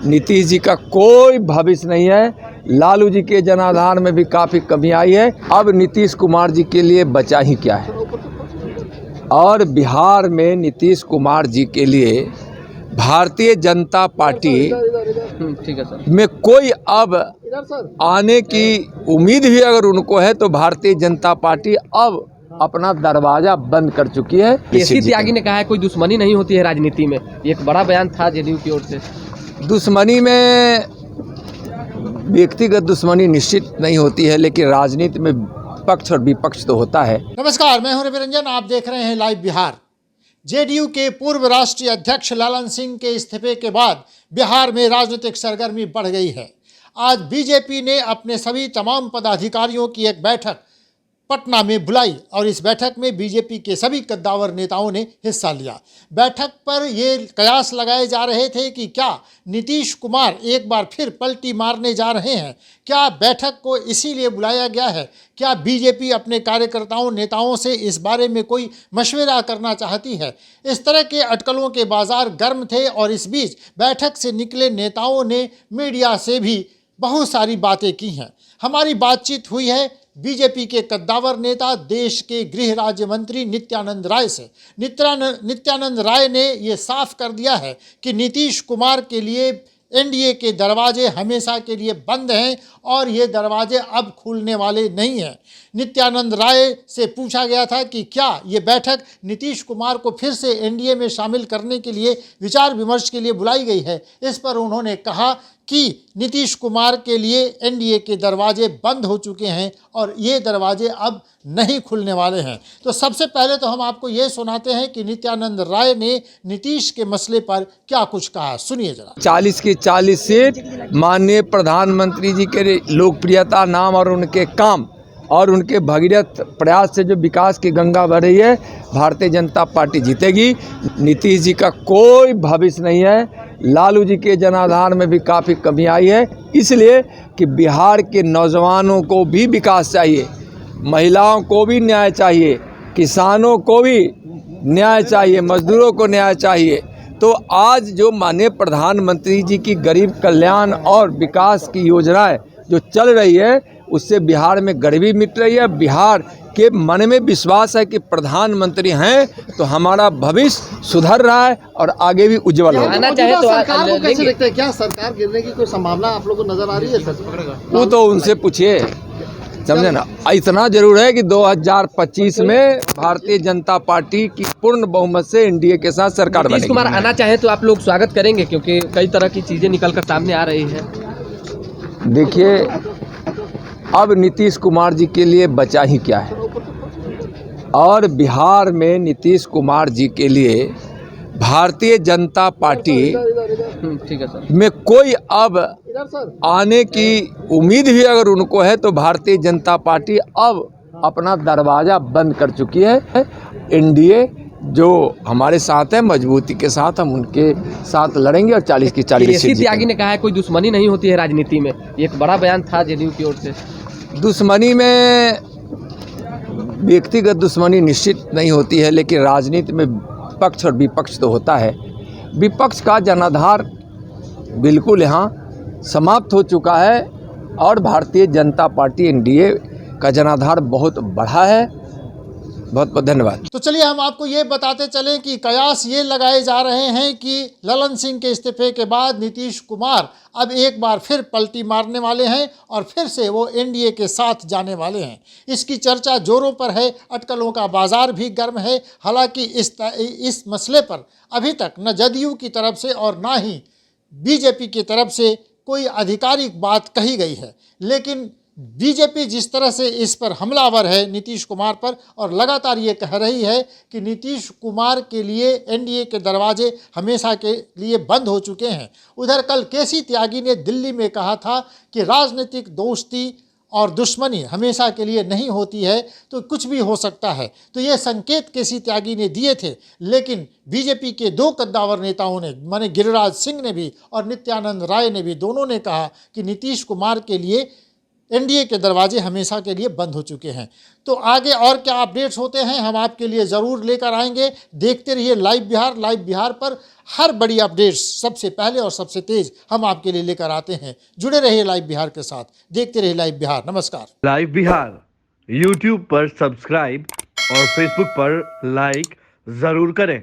नीतीश जी का कोई भविष्य नहीं है। लालू जी के जनाधार में भी काफ़ी कमी आई है। अब नीतीश कुमार जी के लिए बचा ही क्या है। और बिहार में नीतीश कुमार जी के लिए भारतीय जनता पार्टी में कोई अब आने की उम्मीद भी अगर उनको है तो भारतीय जनता पार्टी अब अपना दरवाजा बंद कर चुकी है। केसी त्यागी ने कहा है कोई दुश्मनी नहीं होती है राजनीति में, एक बड़ा बयान था जेडीयू की ओर से। दुश्मनी में व्यक्तिगत दुश्मनी निश्चित नहीं होती है, लेकिन राजनीति में पक्ष और विपक्ष तो होता है। नमस्कार, मैं हूं रवि रंजन, आप देख रहे हैं लाइव बिहार। जेडीयू के पूर्व राष्ट्रीय अध्यक्ष ललन सिंह के इस्तीफे के बाद बिहार में राजनीतिक सरगर्मी बढ़ गई है। आज बीजेपी ने अपने सभी तमाम पदाधिकारियों की एक बैठक पटना में बुलाई और इस बैठक में बीजेपी के सभी कद्दावर नेताओं ने हिस्सा लिया। बैठक पर ये कयास लगाए जा रहे थे कि क्या नीतीश कुमार एक बार फिर पलटी मारने जा रहे हैं। क्या बैठक को इसीलिए बुलाया गया है? क्या बीजेपी अपने कार्यकर्ताओं नेताओं से इस बारे में कोई मशवरा करना चाहती है? इस तरह के अटकलों के बाजार गर्म थे और इस बीच बैठक से निकले नेताओं ने मीडिया से भी बहुत सारी बातें की हैं। हमारी बातचीत हुई है बीजेपी के कद्दावर नेता देश के गृह राज्य मंत्री नित्यानंद राय से। नित्यानंद राय ने ये साफ कर दिया है कि नीतीश कुमार के लिए एनडीए के दरवाजे हमेशा के लिए बंद हैं और ये दरवाजे अब खुलने वाले नहीं हैं। नित्यानंद राय से पूछा गया था कि क्या ये बैठक नीतीश कुमार को फिर से एनडीए में शामिल करने के लिए विचार विमर्श के लिए बुलाई गई है। इस पर उन्होंने कहा कि नीतीश कुमार के लिए एनडीए के दरवाजे बंद हो चुके हैं और ये दरवाजे अब नहीं खुलने वाले हैं। तो सबसे पहले तो हम आपको ये सुनाते हैं कि नित्यानंद राय ने नीतीश के मसले पर क्या कुछ कहा, सुनिए जरा। 40 की 40 सीट माननीय प्रधानमंत्री जी के लोकप्रियता, नाम और उनके काम और उनके भगीरथ प्रयास से जो विकास की गंगा बह रही है, भारतीय जनता पार्टी जीतेगी। नीतीश जी का कोई भविष्य नहीं है। लालू जी के जनाधार में भी काफ़ी कमी आई है, इसलिए कि बिहार के नौजवानों को भी विकास चाहिए, महिलाओं को भी न्याय चाहिए, किसानों को भी न्याय चाहिए, मजदूरों को न्याय चाहिए। तो आज जो माननीय प्रधानमंत्री जी की गरीब कल्याण और विकास की योजनाएं जो चल रही है, उससे बिहार में गरीबी मिट रही है। बिहार के मन में विश्वास है कि प्रधानमंत्री हैं तो हमारा भविष्य सुधर रहा है और आगे भी उज्जवल होगा। आना चाहे तो सरकार को कैसे देखते हैं? क्या सरकार गिरने की कोई संभावना आप लोगों को नजर आ रही है सर? वो तो उनसे पूछिए, समझे ना। इतना जरूर है कि 2025 में भारतीय जनता पार्टी की पूर्ण बहुमत से एनडीए के साथ सरकार बनेगी। नीतीश कुमार आना चाहे तो आप लोग स्वागत करेंगे, क्योंकि कई तरह की चीजें निकल कर सामने आ रही है। देखिए, अब नीतीश कुमार जी के लिए बचा ही क्या है। और बिहार में नीतीश कुमार जी के लिए भारतीय जनता पार्टी ठीक है सर में कोई अब आने की उम्मीद भी अगर उनको है तो भारतीय जनता पार्टी अब अपना दरवाज़ा बंद कर चुकी है। एनडीए जो हमारे साथ है, मजबूती के साथ हम उनके साथ लड़ेंगे और 40 की 40 सीट। केसी त्यागी ने कहा है कोई दुश्मनी नहीं होती है राजनीति में, एक बड़ा बयान था जेडीयू की ओर से। दुश्मनी में व्यक्तिगत दुश्मनी निश्चित नहीं होती है, लेकिन राजनीति में पक्ष और विपक्ष तो होता है। विपक्ष का जनाधार बिल्कुल यहाँ समाप्त हो चुका है और भारतीय जनता पार्टी एनडीए का जनाधार बहुत बढ़ा है। बहुत बहुत धन्यवाद। तो चलिए हम आपको ये बताते चलें कि कयास ये लगाए जा रहे हैं कि ललन सिंह के इस्तीफे के बाद नीतीश कुमार अब एक बार फिर पलटी मारने वाले हैं और फिर से वो एनडीए के साथ जाने वाले हैं। इसकी चर्चा जोरों पर है, अटकलों का बाजार भी गर्म है। हालांकि इस मसले पर अभी तक न जदयू की तरफ से और ना ही बीजेपी की तरफ से कोई आधिकारिक बात कही गई है, लेकिन बीजेपी जिस तरह से इस पर हमलावर है नीतीश कुमार पर और लगातार ये कह रही है कि नीतीश कुमार के लिए एनडीए के दरवाजे हमेशा के लिए बंद हो चुके हैं। उधर कल केसी त्यागी ने दिल्ली में कहा था कि राजनीतिक दोस्ती और दुश्मनी हमेशा के लिए नहीं होती है, तो कुछ भी हो सकता है। तो ये संकेत केसी त्यागी ने दिए थे, लेकिन बीजेपी के दो कद्दावर नेताओं ने, माने गिरिराज सिंह ने भी और नित्यानंद राय ने भी, दोनों ने कहा कि नीतीश कुमार के लिए एनडीए के दरवाजे हमेशा के लिए बंद हो चुके हैं। तो आगे और क्या अपडेट्स होते हैं हम आपके लिए ज़रूर लेकर आएंगे। देखते रहिए लाइव बिहार। लाइव बिहार पर हर बड़ी अपडेट्स सबसे पहले और सबसे तेज हम आपके लिए लेकर आते हैं। जुड़े रहिए लाइव बिहार के साथ, देखते रहिए लाइव बिहार। नमस्कार। लाइव बिहार यूट्यूब पर सब्सक्राइब और फेसबुक पर लाइक जरूर करें।